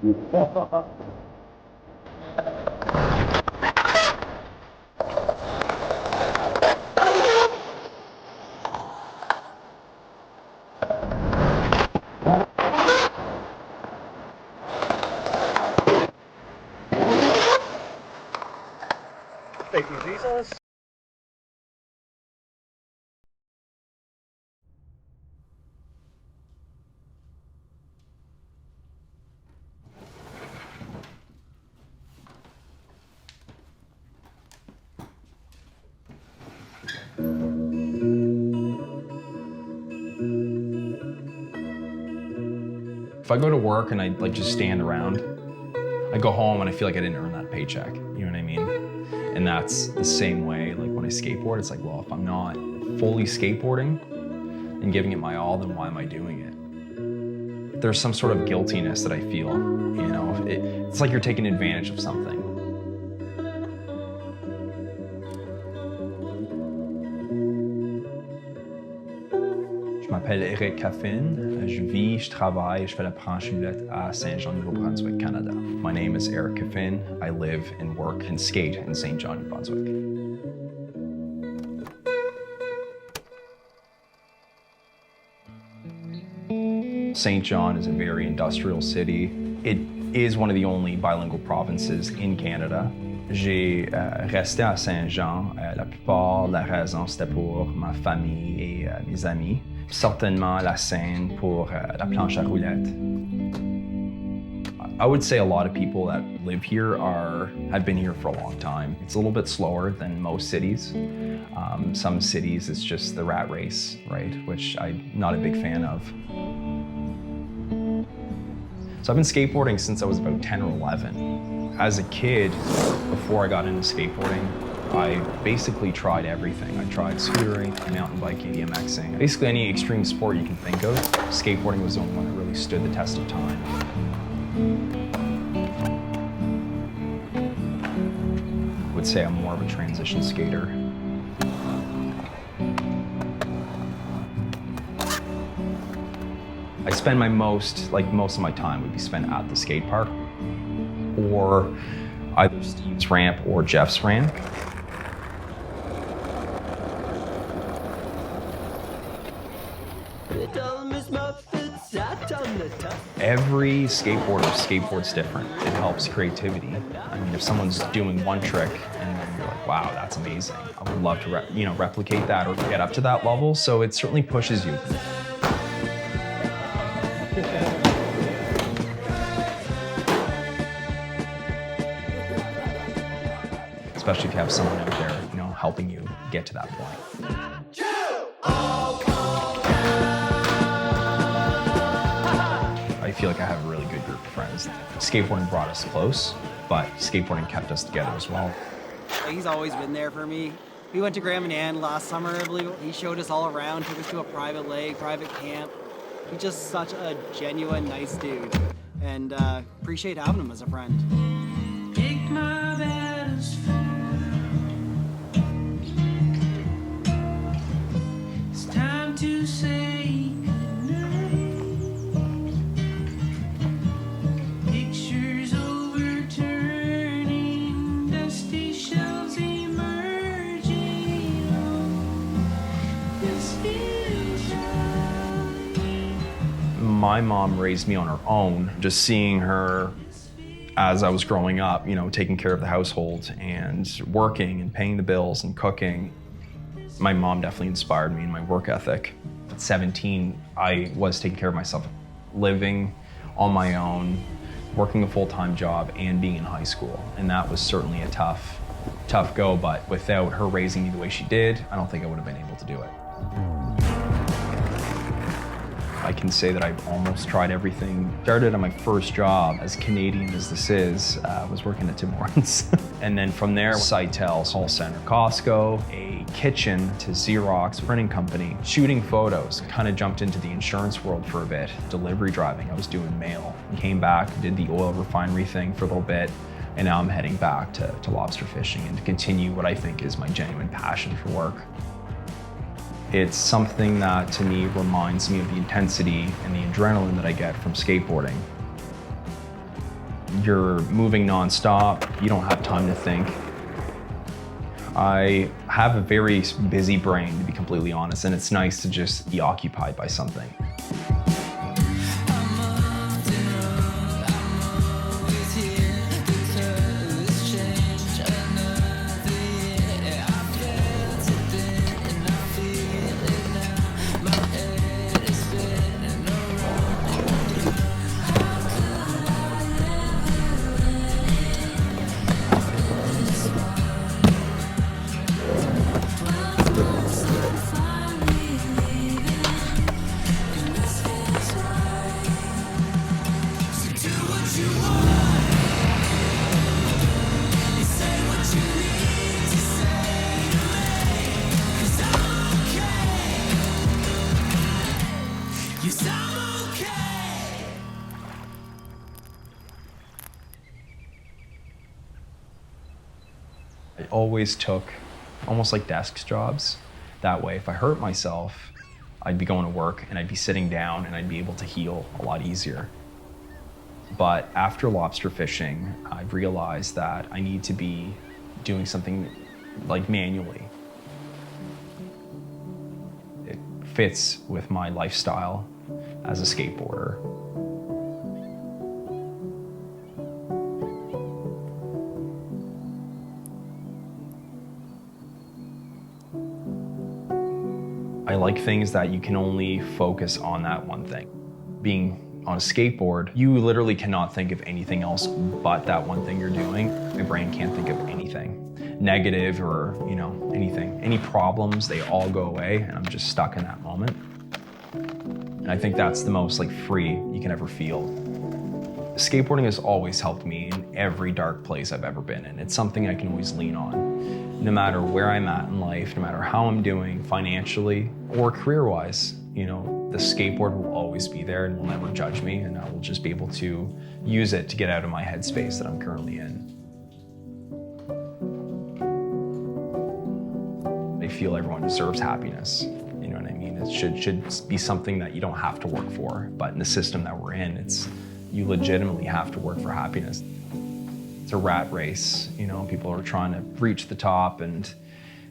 Thank you, Jesus. If I go to work and I just stand around, I go home and I feel like I didn't earn that paycheck, you know what I mean? And that's the same way like when I skateboard, it's like, well, if I'm not fully skateboarding and giving it my all, then why am I doing it? There's some sort of guiltiness that I feel, you know? It's like you're taking advantage of something. Je m'appelle Eric Caffin. Je travaille, je fais la planche roulette à Saint-Jean, Nouveau-Brunswick, Canada. My name is Eric Caffin. I live and work and skate in Saint John, New Brunswick. Saint John is a very industrial city. It is one of the only bilingual provinces in Canada. J'ai resté à Saint-Jean. La plupart de la raison, c'était pour ma famille et mes amis. Certainement la scène pour la planche à roulettes. I would say a lot of people that live here have been here for a long time. It's a little bit slower than most cities. Some cities, it's just the rat race, right? Which I'm not a big fan of. So I've been skateboarding since I was about 10 or 11. As a kid, before I got into skateboarding, I basically tried everything. I tried scootering, mountain biking, BMXing. Basically any extreme sport you can think of. Skateboarding was the only one that really stood the test of time. I would say I'm more of a transition skater. I spend most of my time would be spent at the skate park or either Steve's ramp or Jeff's ramp. Every skateboarder skateboards different. It helps creativity. I mean, if someone's doing one trick and then you're like, wow, that's amazing. I would love to replicate that or get up to that level. So it certainly pushes you. Especially if you have someone out there, helping you get to that point. I feel like I have a really good group of friends. Skateboarding brought us close, but skateboarding kept us together as well. He's always been there for me. We went to Grand Manan last summer, I believe. He showed us all around, took us to a private lake, private camp. He's just such a genuine, nice dude. And appreciate having him as a friend. Take my battles for it's time to say goodnight. Pictures overturning, dusty shells emerging on this hillside. My mom raised me on her own. Just seeing her as I was growing up, taking care of the household and working and paying the bills and cooking. My mom definitely inspired me in my work ethic. At 17, I was taking care of myself, living on my own, working a full-time job and being in high school. And that was certainly a tough go, but without her raising me the way she did, I don't think I would have been able to do it. I can say that I've almost tried everything. Started on my first job, as Canadian as this is, was working at Tim Hortons. And then from there, Sitel, call center, Costco, a kitchen to Xerox printing company, shooting photos. Kind of jumped into the insurance world for a bit, delivery driving. I was doing mail. Came back, did the oil refinery thing for a little bit, and now I'm heading back to lobster fishing and to continue what I think is my genuine passion for work. It's something that, to me, reminds me of the intensity and the adrenaline that I get from skateboarding. You're moving nonstop. You don't have time to think. I have a very busy brain, to be completely honest, and it's nice to just be occupied by something. I always took almost like desk jobs. That way, if I hurt myself, I'd be going to work and I'd be sitting down and I'd be able to heal a lot easier. But after lobster fishing, I've realized that I need to be doing something like manually. It fits with my lifestyle as a skateboarder. I like things that you can only focus on that one thing. Being on a skateboard, you literally cannot think of anything else but that one thing you're doing. My brain can't think of anything negative or, anything. Any problems, they all go away and I'm just stuck in that moment. And I think that's the most free you can ever feel. Skateboarding has always helped me in every dark place I've ever been in. It's something I can always lean on. No matter where I'm at in life, no matter how I'm doing financially or career-wise, the skateboard will always be there and will never judge me, and I will just be able to use it to get out of my headspace that I'm currently in. I feel everyone deserves happiness. You know what I mean? It should be something that you don't have to work for, but in the system that we're in, you legitimately have to work for happiness. It's a rat race, people are trying to reach the top,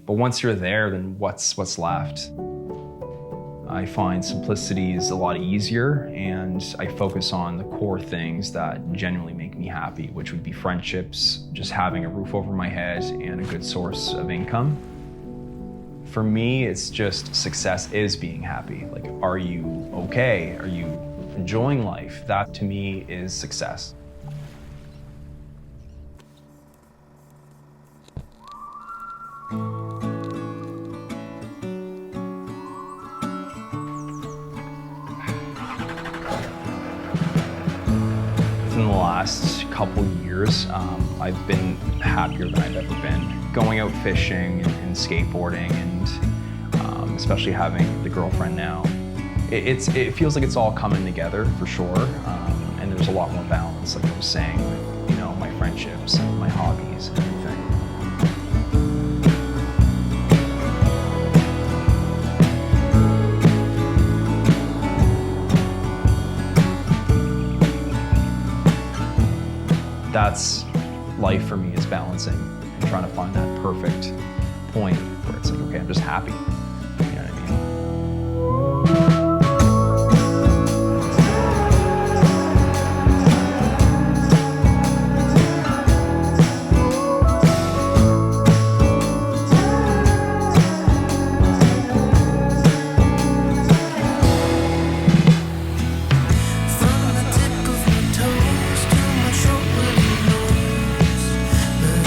but once you're there, then what's left? I find simplicity is a lot easier, and I focus on the core things that genuinely make me happy, which would be friendships, just having a roof over my head, and a good source of income. For me, it's just success is being happy. Are you okay? Are you enjoying life? That to me is success. In the last couple years, I've been happier than I've ever been. Going out fishing and skateboarding, and especially having the girlfriend now, it feels like it's all coming together for sure. And there's a lot more balance, like I was saying, with my friendships and my hobbies and everything. That's life for me, is balancing and trying to find that perfect point where it's okay, I'm just happy. You know what I mean?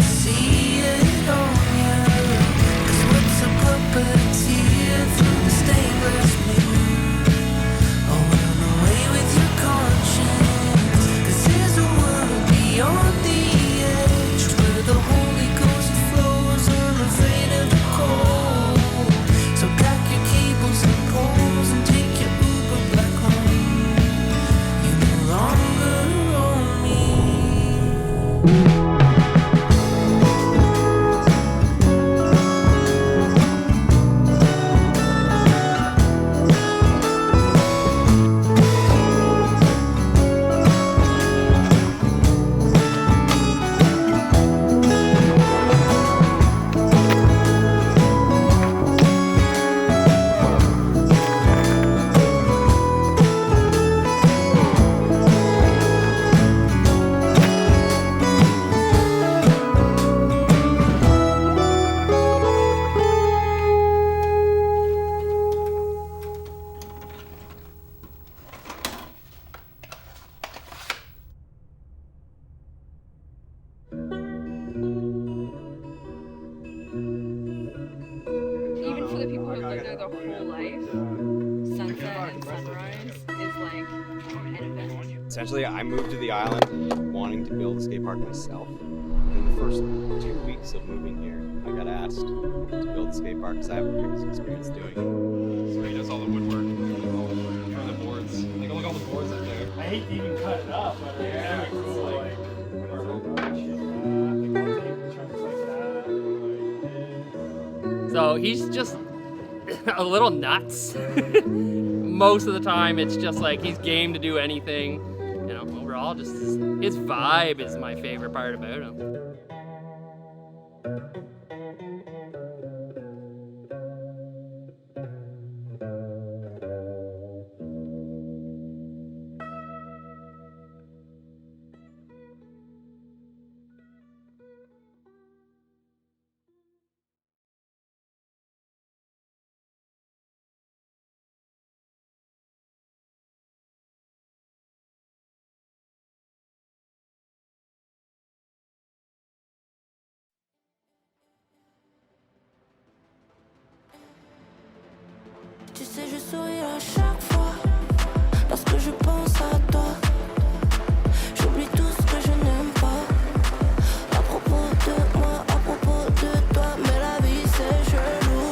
See it on you, 'cause what's a puppet? there the whole life, sunset and sunrise is like an event. Essentially, I moved to the island wanting to build a skate park myself. In the first 2 weeks of moving here, I got asked to build a skate park because I have previous experience doing it. So he does all the woodwork, all the boards. Like, look at all the boards up there. I hate to even cut it up, but yeah, it's cool. Like, So he's just a little nuts. Most of the time, it's just like he's game to do anything. You know, overall, just his vibe is my favorite part about him. Tu sais, je souris à chaque fois lorsque je pense à toi. J'oublie tout ce que je n'aime pas à propos de moi, à propos de toi. Mais la vie c'est chelou.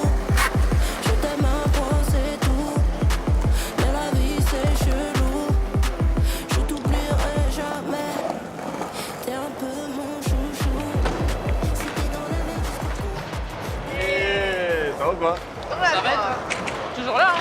Je t'aime un point, c'est tout. Mais la vie c'est chelou. Je t'oublierai jamais. T'es un peu mon chouchou. Si t'es dans la mer jusqu'au cou. Yeah, ça va quoi? Ça va être toujours là, hein?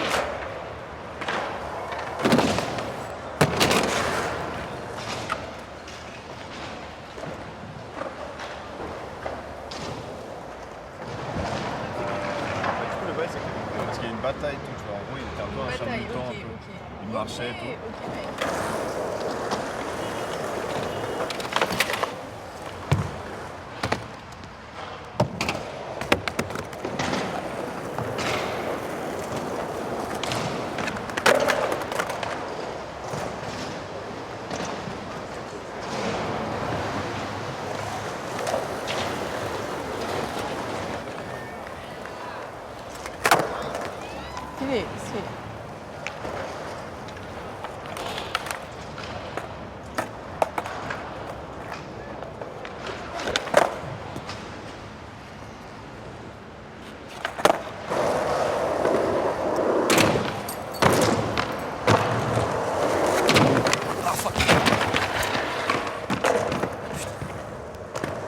Du coup, le bail, c'est que parce qu'il y a une bataille, tout, tu vois. En gros, il était un peu un chat de temps, un peu. Il marchait et tout.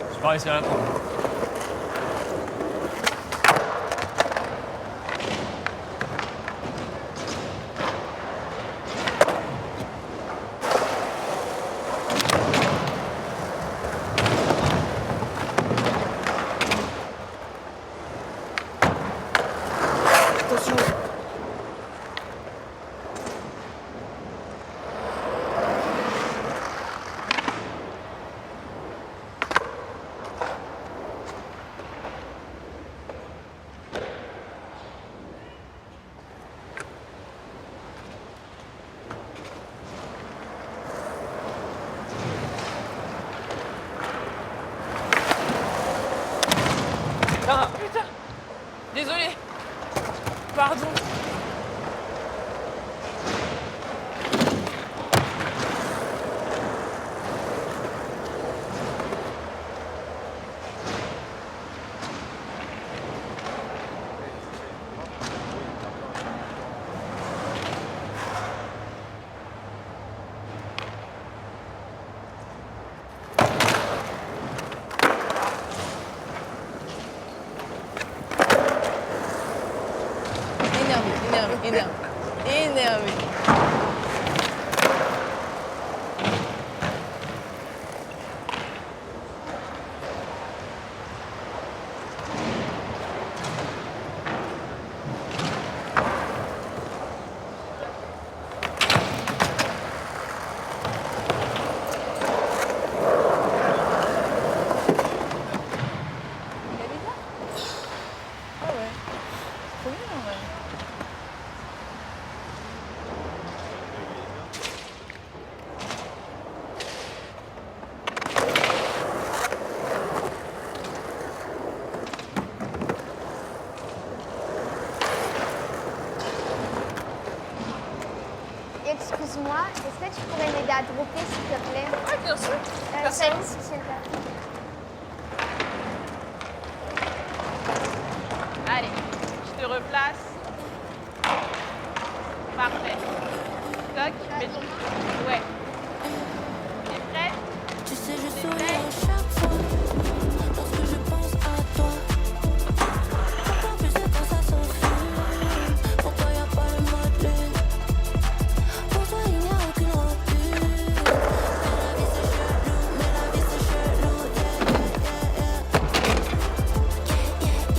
Je vais pas réussir à la prendre. Ah putain! Désolé! Pardon! Énervé. Excuse-moi, est-ce que tu pourrais m'aider à dropper, s'il te plaît? Oui, bien sûr. Ça aussi, s'il te plaît. Allez, je te replace. Parfait. Toc, mets ton... Ouais. T'es prête? Tu sais, je souris à chaque fois lorsque je pense à toi. Encore plus quand ça s'enfuit. Pour toi, y'a pas le mode lune. Pour toi, il n'y a aucune rancune. Mais la vie c'est chelou, yeah,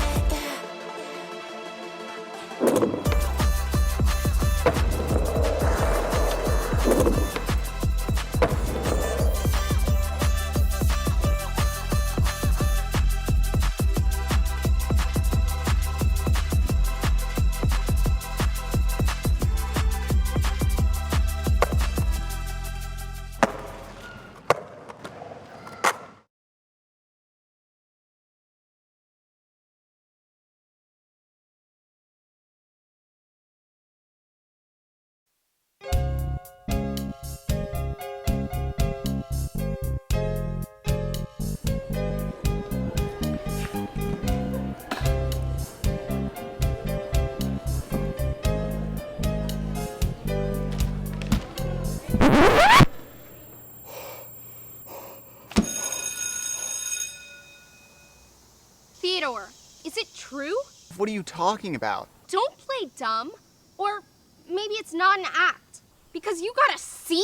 Theodore, is it true? What are you talking about? Don't play dumb. Or maybe it's not an act. Because you got a C?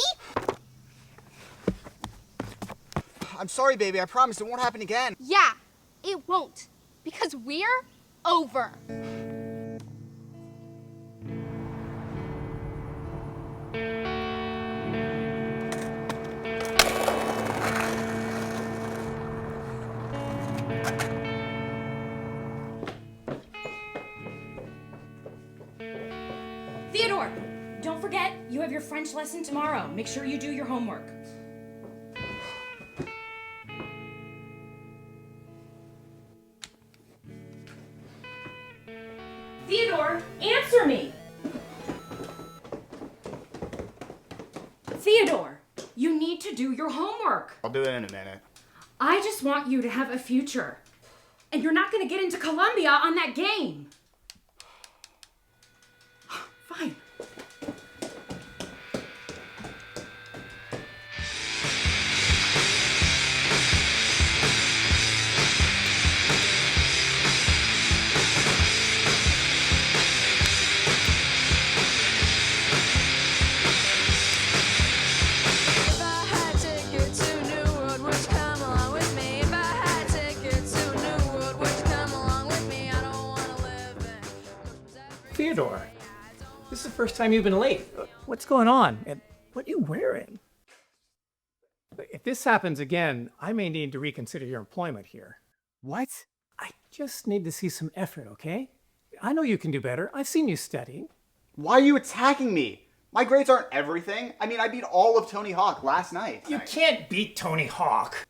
I'm sorry, baby. I promise it won't happen again. Yeah, it won't. Because we're over. Theodore, don't forget, you have your French lesson tomorrow. Make sure you do your homework. Theodore, answer me! Theodore, you need to do your homework. I'll do it in a minute. I just want you to have a future. And you're not going to get into Columbia on that game. Fine. Theodore, this is the first time you've been late. What's going on? And what are you wearing? If this happens again, I may need to reconsider your employment here. What? I just need to see some effort, okay? I know you can do better. I've seen you studying. Why are you attacking me? My grades aren't everything. I mean, I beat all of Tony Hawk last night. You can't beat Tony Hawk.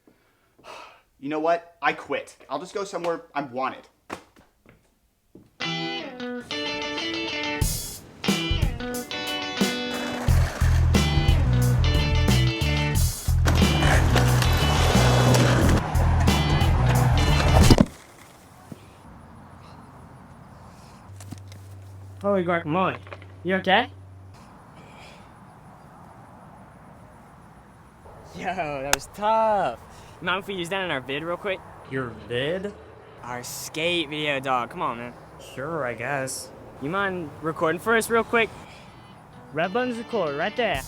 You know what? I quit. I'll just go somewhere I'm wanted. Holy guacamole. You okay? Yo, that was tough. Mind if we use that in our vid real quick? Your vid? Our skate video, dog. Come on, man. Sure, I guess. You mind recording for us real quick? Red button's record right there.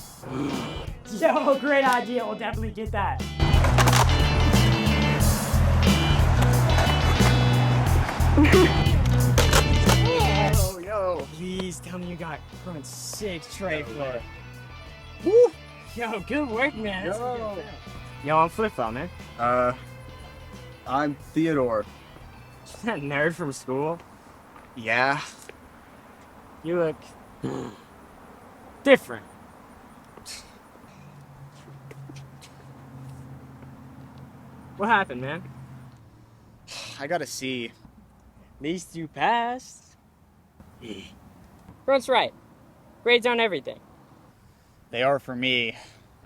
Yo, great idea. We'll definitely get that. Yo. Please tell me you got front 6 tray flip. Woo! Yo, good work, man. Yo, I'm Flip Flop, man. I'm Theodore. That nerd from school? Yeah. You look different. What happened, man? I got a C. At least you passed. Front's right. Grades aren't everything. They are for me.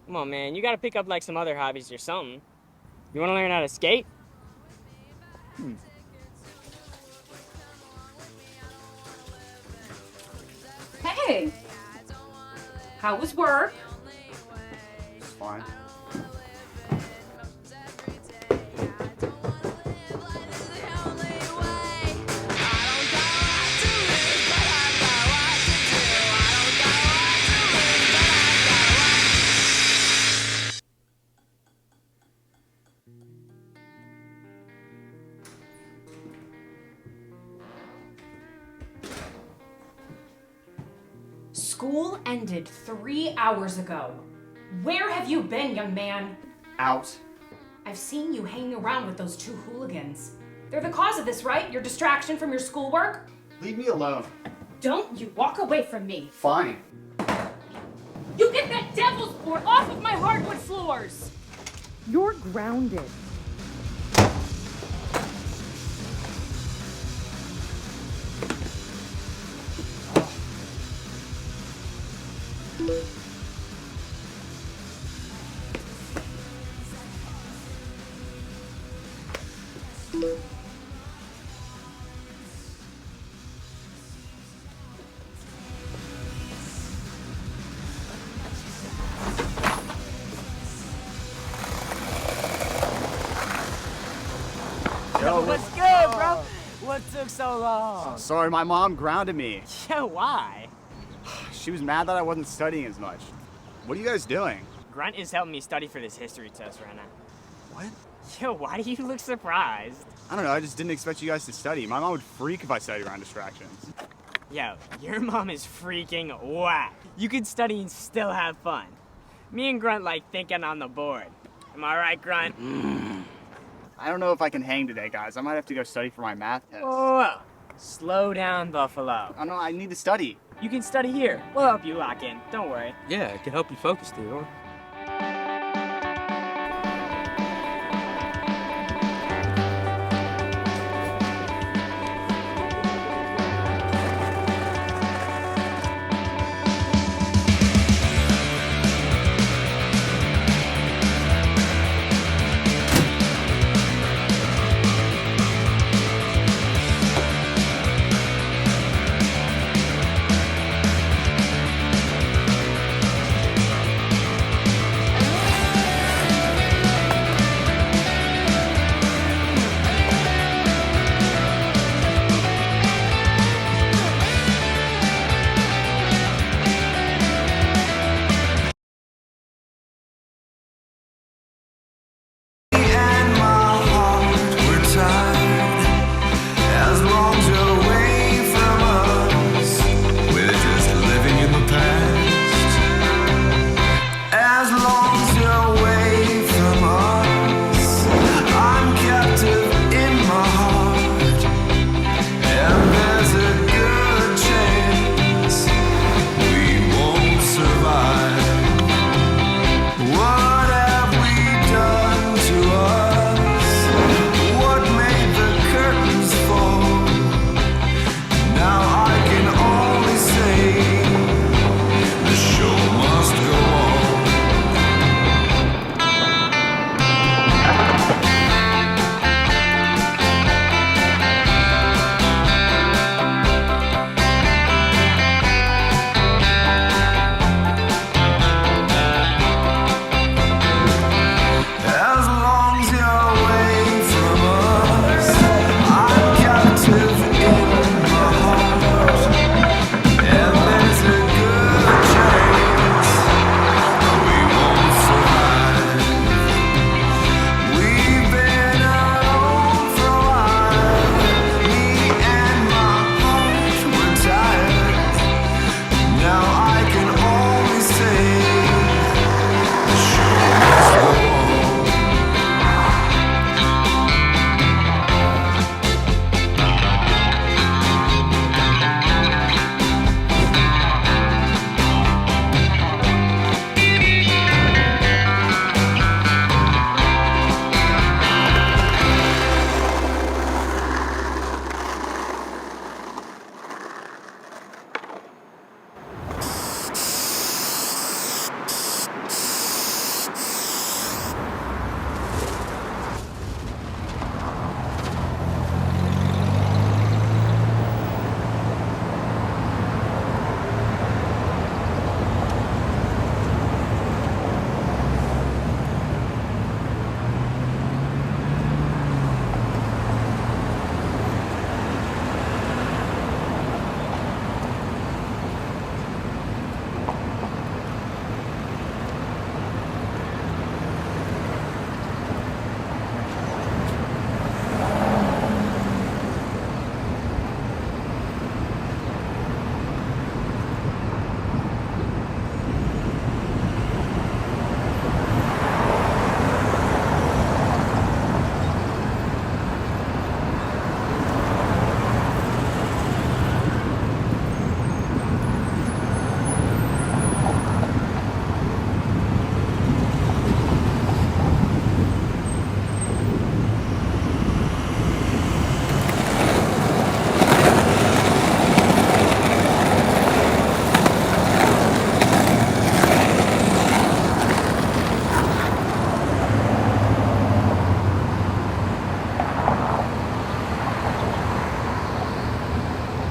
Come on, man. You gotta pick up like some other hobbies or something. You wanna learn how to skate? Hey! How was work? It's fine. School ended 3 hours ago. Where have you been, young man? Out. I've seen you hanging around with those two hooligans. They're the cause of this, right? Your distraction from your schoolwork? Leave me alone. Don't you walk away from me. Fine. You get that devil's board off of my hardwood floors! You're grounded. Yo, What's good, bro? What took so long? Sorry, my mom grounded me. Yeah, why? She was mad that I wasn't studying as much. What are you guys doing? Grunt is helping me study for this history test right now. What? Yo, why do you look surprised? I don't know, I just didn't expect you guys to study. My mom would freak if I studied around distractions. Yo, your mom is freaking whack. You could study and still have fun. Me and Grunt like thinking on the board. Am I right, Grunt? I don't know if I can hang today, guys. I might have to go study for my math test. Whoa. Slow down, Buffalo. I know, I need to study. You can study here. We'll help you lock in. Don't worry. Yeah, it can help you focus, Theodore.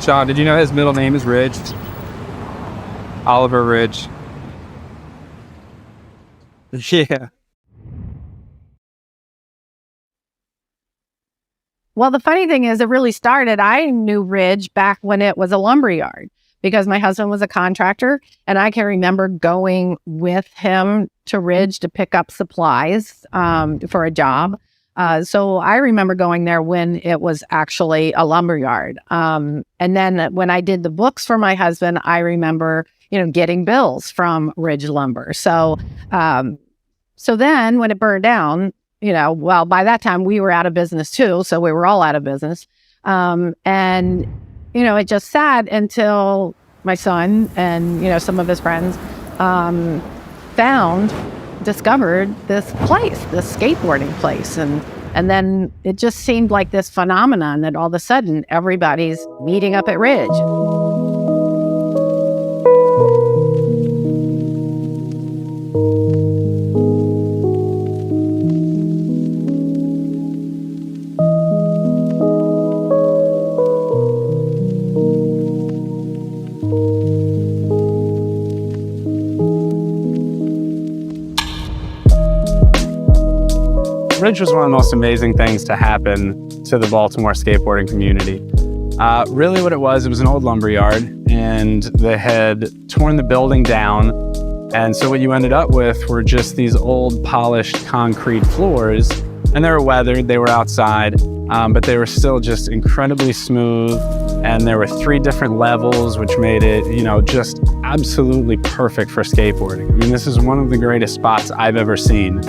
Sean, did you know his middle name is Ridge? Oliver Ridge. Yeah. Well, the funny thing is, it really started, I knew Ridge back when it was a lumberyard because my husband was a contractor, and I can remember going with him to Ridge to pick up supplies for a job. So I remember going there when it was actually a lumberyard. And then when I did the books for my husband, I remember, getting bills from Ridge Lumber. So, so then when it burned down, well, by that time we were out of business too. So we were all out of business. And, it just sat until my son and, some of his friends discovered this place, this skateboarding place. And then it just seemed like this phenomenon that all of a sudden everybody's meeting up at Ridge. Ridge was one of the most amazing things to happen to the Baltimore skateboarding community. Really what it was an old lumberyard, and they had torn the building down. And so what you ended up with were just these old polished concrete floors, and they were weathered, they were outside, but they were still just incredibly smooth. And there were 3 different levels, which made it, just absolutely perfect for skateboarding. I mean, this is one of the greatest spots I've ever seen.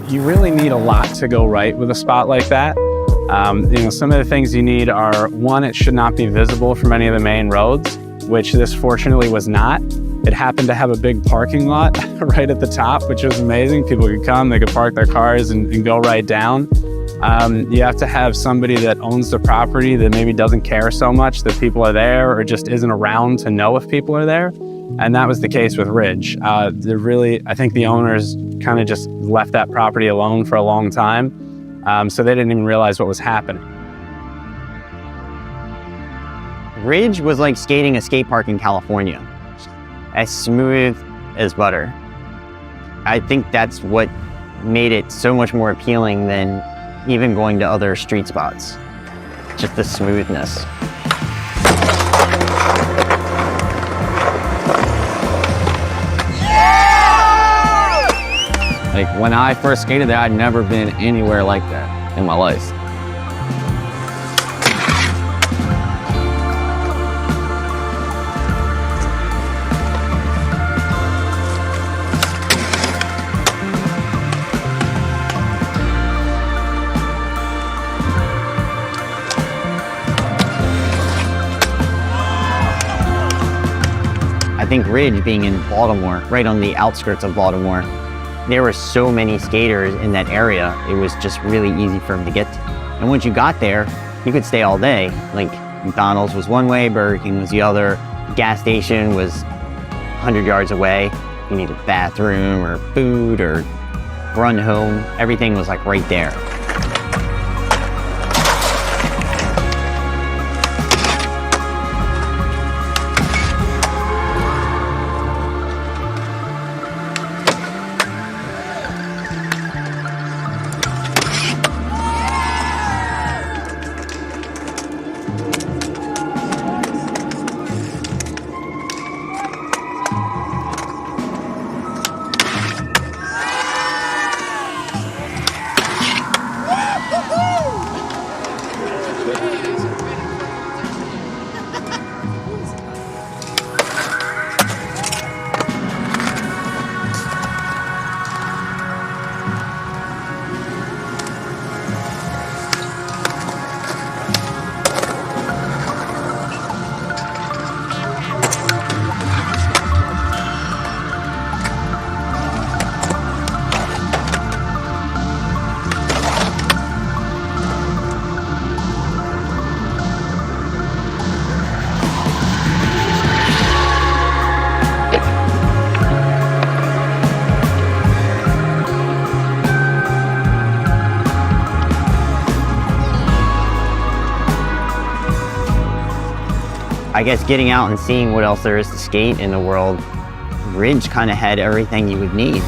You really need a lot to go right with a spot like that. Some of the things you need are, one, it should not be visible from any of the main roads, which this fortunately was not. It happened to have a big parking lot right at the top, which was amazing. People could come, they could park their cars and go right down. You have to have somebody that owns the property that maybe doesn't care so much that people are there, or just isn't around to know if people are there. And that was the case with Ridge. I think the owners kind of just left that property alone for a long time. So they didn't even realize what was happening. Ridge was like skating a skate park in California. As smooth as butter. I think that's what made it so much more appealing than even going to other street spots. Just the smoothness. Like, when I first skated there, I'd never been anywhere like that in my life. I think Ridge being in Baltimore, right on the outskirts of Baltimore, there were so many skaters in that area, it was just really easy for them to get to. And once you got there, you could stay all day. Like, McDonald's was one way, Burger King was the other, the gas station was 100 yards away. You needed a bathroom or food or run home, everything was like right there. I guess getting out and seeing what else there is to skate in the world, Ridge kind of had everything you would need.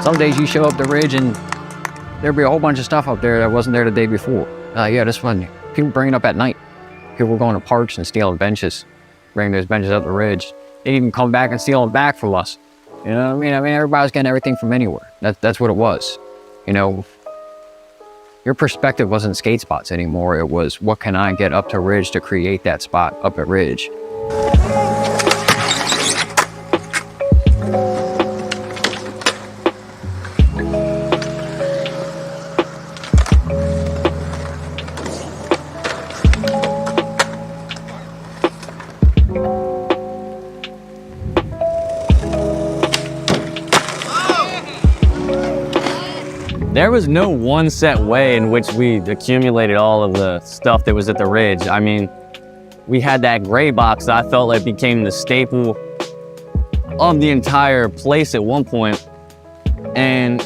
Some days you show up to Ridge and there'd be a whole bunch of stuff up there that wasn't there the day before. Yeah, this fun. People bring it up at night. People were going to parks and stealing benches, bring those benches up the Ridge. They'd even come back and steal them back from us. You know what I mean? I mean, everybody's getting everything from anywhere. That's what it was. You know, your perspective wasn't skate spots anymore. It was, what can I get up to Ridge to create that spot up at Ridge? There was no one set way in which we accumulated all of the stuff that was at the Ridge. I mean, we had that gray box that I felt like became the staple of the entire place at one point. And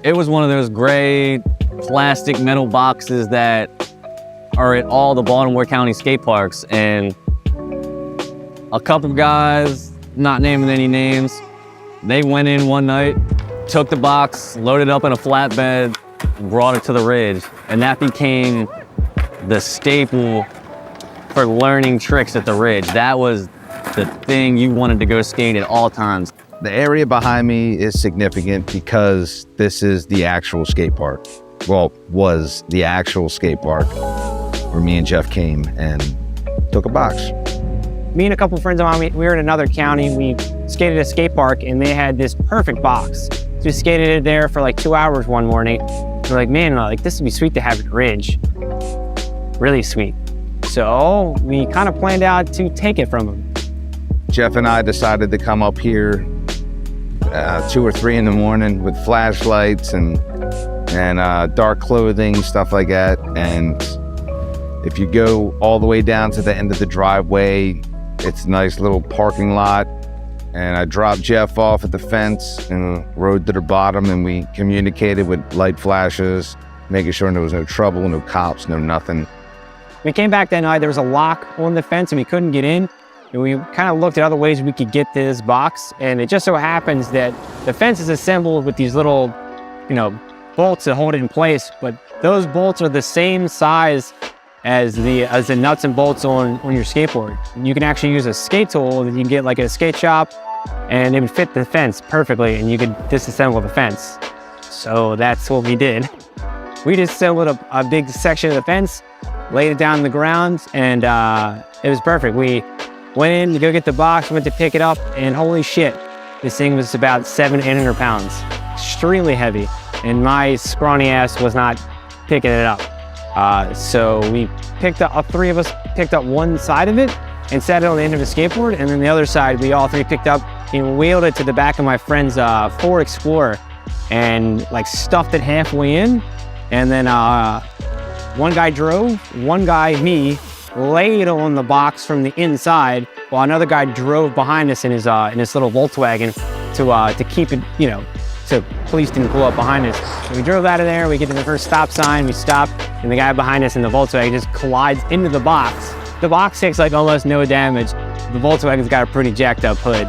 it was one of those gray plastic metal boxes that are at all the Baltimore County skate parks. And a couple guys, not naming any names, they went in one night, took the box, loaded up in a flatbed, brought it to the Ridge. And that became the staple for learning tricks at the Ridge. That was the thing you wanted to go skate at all times. The area behind me is significant because this is the actual skate park. Well, was the actual skate park where me and Jeff came and took a box. Me and a couple friends of mine, we were in another county. We skated at a skate park and they had this perfect box. So we skated it there for like 2 hours one morning. We're like, man, like this would be sweet to have at Ridge. Really sweet. So we kind of planned out to take it from them. Jeff and I decided to come up here 2 or 3 in the morning with flashlights and dark clothing, stuff like that. And if you go all the way down to the end of the driveway, it's a nice little parking lot. And I dropped Jeff off at the fence and rode to the bottom, and we communicated with light flashes, making sure there was no trouble, no cops, no nothing. We came back that night, there was a lock on the fence and we couldn't get in. And we kind of looked at other ways we could get to this box. And it just so happens that the fence is assembled with these little, bolts that hold it in place. But those bolts are the same size as the nuts and bolts on your skateboard. And you can actually use a skate tool that you can get like at a skate shop, and it would fit the fence perfectly, and you could disassemble the fence. So that's what we did. We disassembled a big section of the fence, laid it down on the ground, and it was perfect. We went in to go get the box, went to pick it up, and holy shit, this thing was about 700-800 pounds. Extremely heavy, and my scrawny ass was not picking it up. So we picked up, 3 of us picked up one side of it and sat it on the end of a skateboard, and then the other side we all 3 picked up and wheeled it to the back of my friend's Ford Explorer and like stuffed it halfway in. And then one guy drove, one guy, me, laid on the box from the inside, while another guy drove behind us in his little Volkswagen to keep it, so police didn't pull up behind us. So we drove out of there, we get to the first stop sign, we stop, and the guy behind us in the Volkswagen just collides into the box. The box takes like almost no damage. The Volkswagen's got a pretty jacked up hood.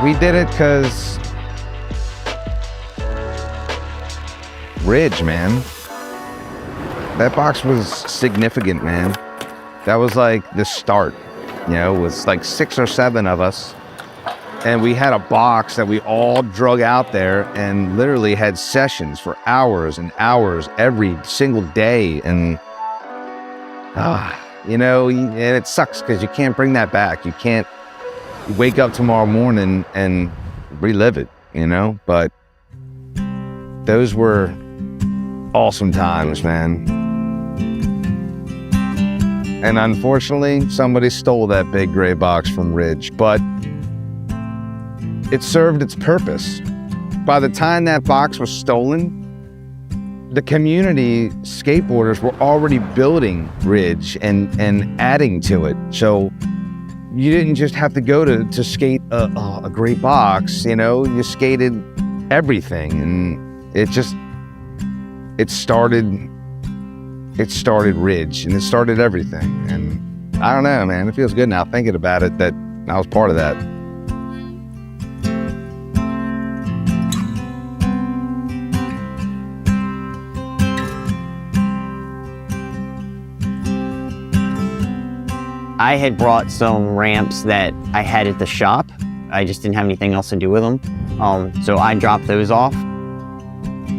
We did it because Ridge, man. That box was significant, man. That was like the start, it was like 6 or 7 of us. And we had a box that we all drug out there and literally had sessions for hours and hours every single day. And, and it sucks because you can't bring that back. You can't wake up tomorrow morning and relive it, but those were awesome times, man. And unfortunately, somebody stole that big gray box from Ridge, but it served its purpose. By the time that box was stolen, the community skateboarders were already building Ridge and adding to it. So you didn't just have to go to skate a great box, you know, you skated everything. And it started Ridge, and it started everything. And I don't know, man, it feels good now thinking about it that I was part of that. I had brought some ramps that I had at the shop. I just didn't have anything else to do with them. So I dropped those off.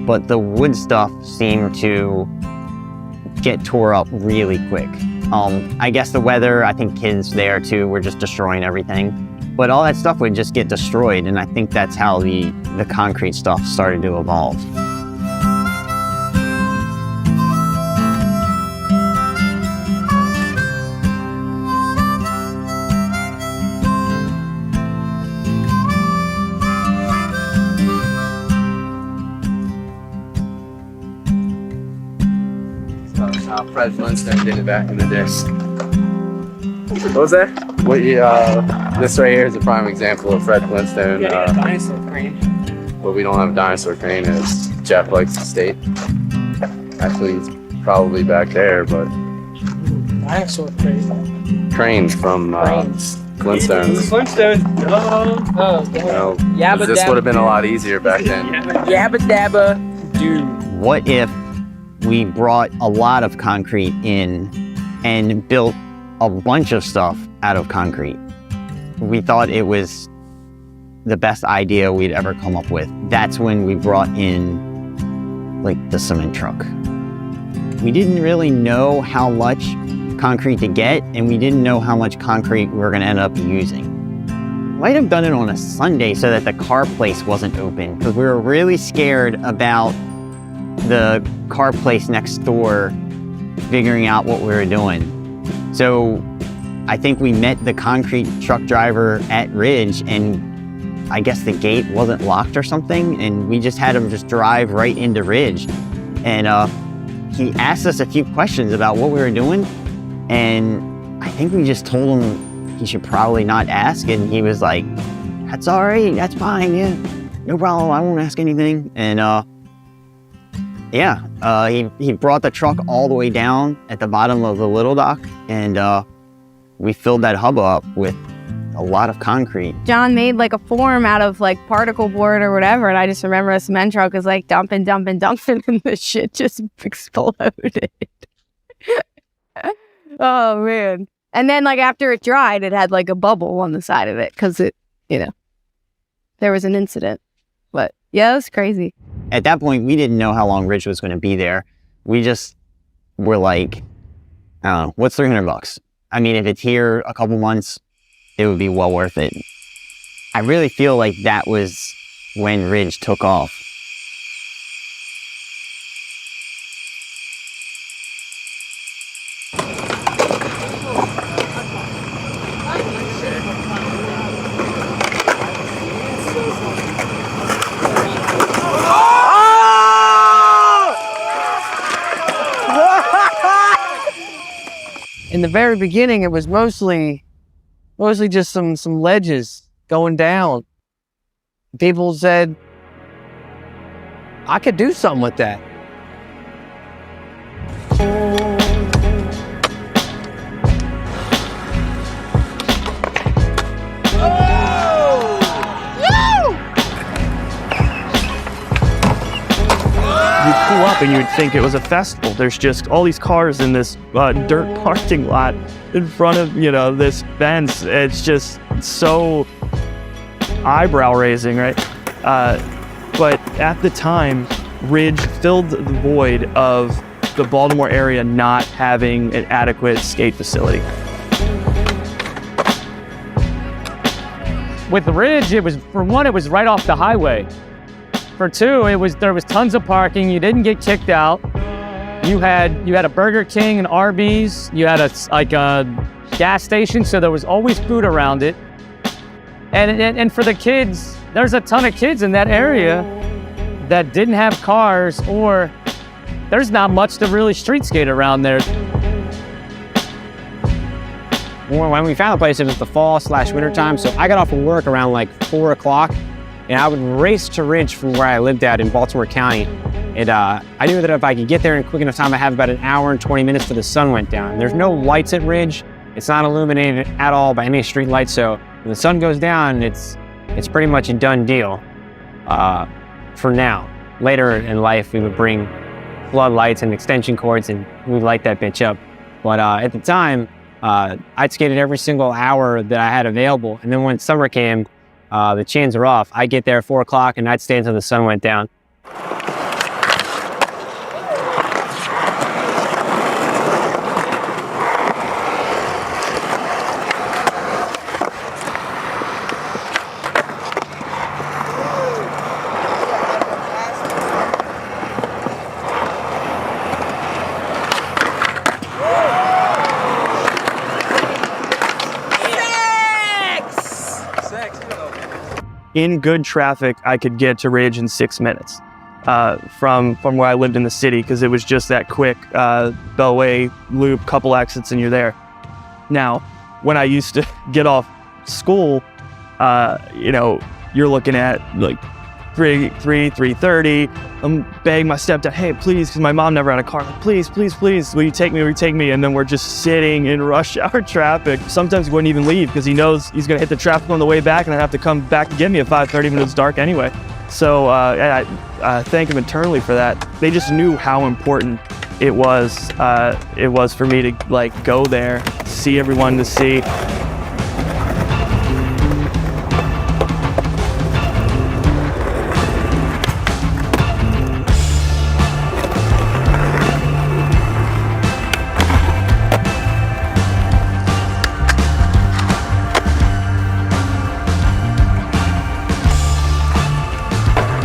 But the wood stuff seemed to get tore up really quick. I guess the weather, I think kids there too were just destroying everything. But all that stuff would just get destroyed, and I think that's how the concrete stuff started to evolve. Fred Flintstone did it back in the day. What was that? This right here is a prime example of Fred Flintstone. Dinosaur crane. But we don't have a dinosaur crane, as Jeff likes to state. Actually, it's probably back there, but Dinosaur crane. cranes from Flintstones. Flintstone. You know, this would have been a lot easier back then. Yabba dabba do. What if we brought a lot of concrete in and built a bunch of stuff out of concrete? We thought it was the best idea we'd ever come up with. That's when we brought in like the cement truck. We didn't really know how much concrete to get, and we didn't know how much concrete we were gonna end up using. Might have done it on a Sunday so that the car place wasn't open, because we were really scared about the car place next door figuring out what we were doing. So I think we met the concrete truck driver at Ridge, and I guess the gate wasn't locked or something, and we just had him just drive right into Ridge. And he asked us a few questions about what we were doing, and I think we just told him he should probably not ask, and he was like, "That's all right, that's fine, yeah, no problem, I won't ask anything." And he brought the truck all the way down at the bottom of the little dock, and we filled that hub up with a lot of concrete. John made like a form out of like particle board or whatever, and I just remember a cement truck was like dumping, and the shit just exploded. Oh man. And then like after it dried, it had like a bubble on the side of it because it, you know, there was an incident. But yeah, it was crazy. At that point, we didn't know how long Ridge was going to be there. We just were like, I don't know, what's $300? I mean, if it's here a couple months, it would be well worth it. I really feel like that was when Ridge took off. In the very beginning, it was mostly just some ledges going down. People said, I could do something with that. You'd pull up and you'd think it was a festival. There's just all these cars in this dirt parking lot in front of, you know, this fence. It's just so eyebrow raising, right? But at the time, Ridge filled the void of the Baltimore area not having an adequate skate facility. With Ridge, it was, for one, it was right off the highway. For two, there was tons of parking. You didn't get kicked out. you had a Burger King and Arby's, you had a gas station, so there was always food around it. And for the kids, there's a ton of kids in that area that didn't have cars, or there's not much to really street skate around there. When we found the place, it was the fall/winter time, so I got off of work around like 4 o'clock, and I would race to Ridge from where I lived at in Baltimore County. And I knew that if I could get there in quick enough time, I have about an hour and 20 minutes till the sun went down. And there's no lights at Ridge. It's not illuminated at all by any street lights, so when the sun goes down, it's pretty much a done deal for now. Later in life, we would bring floodlights and extension cords, and we'd light that bitch up. But at the time, I'd skated every single hour that I had available. And then when summer came, the chains are off. I'd get there at 4 o'clock and I'd stay until the sun went down. In good traffic, I could get to Ridge in 6 minutes from where I lived in the city, because it was just that quick. Bellway loop, couple exits, and you're there. Now, when I used to get off school, you're looking at like 3:30. I'm begging my stepdad, hey, please, because my mom never had a car. Like, please, will you take me? Will you take me? And then we're just sitting in rush hour traffic. Sometimes he wouldn't even leave because he knows he's gonna hit the traffic on the way back, and I'd have to come back to get me at 5:30 when it's dark anyway. So I thank him eternally for that. They just knew how important it was for me to like go there, see everyone to see.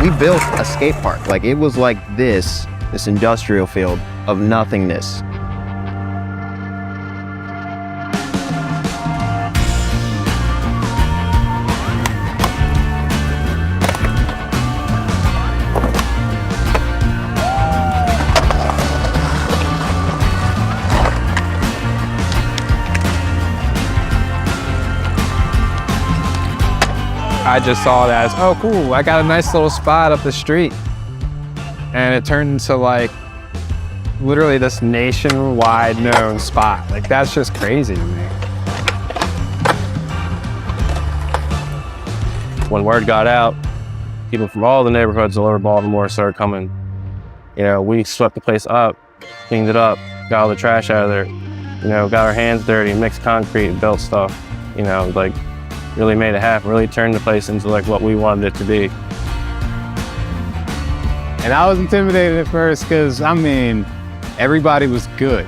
We built a skate park. Like, it was like this industrial field of nothingness. I just saw it as, oh cool, I got a nice little spot up the street. And it turned into like literally this nationwide known spot. Like, that's just crazy to me. When word got out, people from all the neighborhoods all over Baltimore started coming. We swept the place up, cleaned it up, got all the trash out of there, got our hands dirty, mixed concrete, and built stuff, like really made it happen, really turned the place into like what we wanted it to be. And I was intimidated at first because, everybody was good.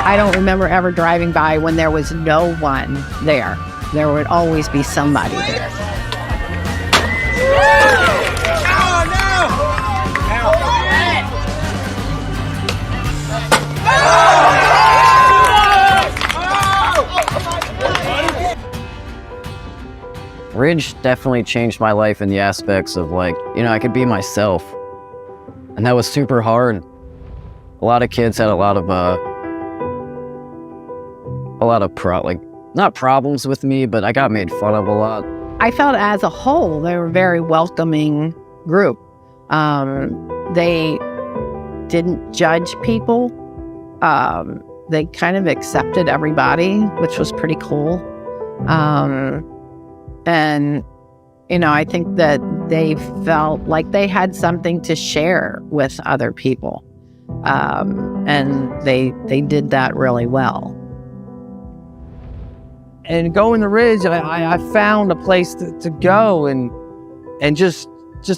I don't remember ever driving by when there was no one there. There would always be somebody there. Ridge definitely changed my life in the aspects of like, I could be myself. And that was super hard. A lot of kids had a lot of not problems with me, but I got made fun of a lot. I felt as a whole, they were a very welcoming group. They didn't judge people. they kind of accepted everybody, which was pretty cool. And, you know, I think that they felt like they had something to share with other people. And they did that really well. And going the Ridge, I found a place to go and just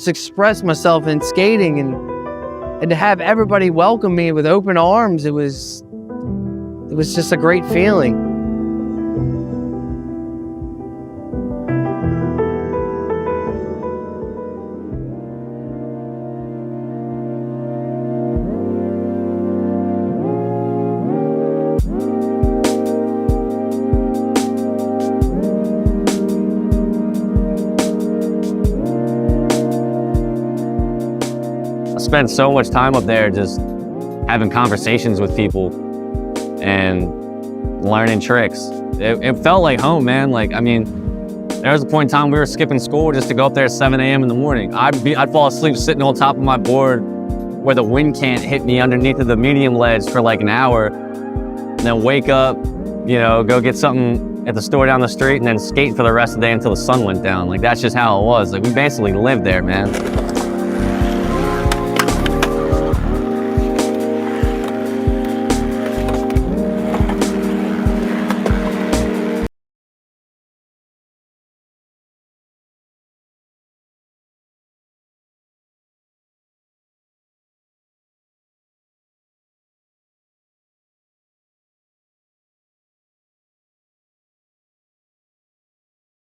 express myself in skating and to have everybody welcome me with open arms. It was just a great feeling. Spent so much time up there just having conversations with people and learning tricks. It felt like home, man. Like, I mean, there was a point in time we were skipping school just to go up there at 7 a.m. in the morning. I'd fall asleep sitting on top of my board where the wind can't hit me underneath of the medium ledge for like an hour, and then wake up, you know, go get something at the store down the street and then skate for the rest of the day until the sun went down. Like, that's just how it was. Like, we basically lived there, man.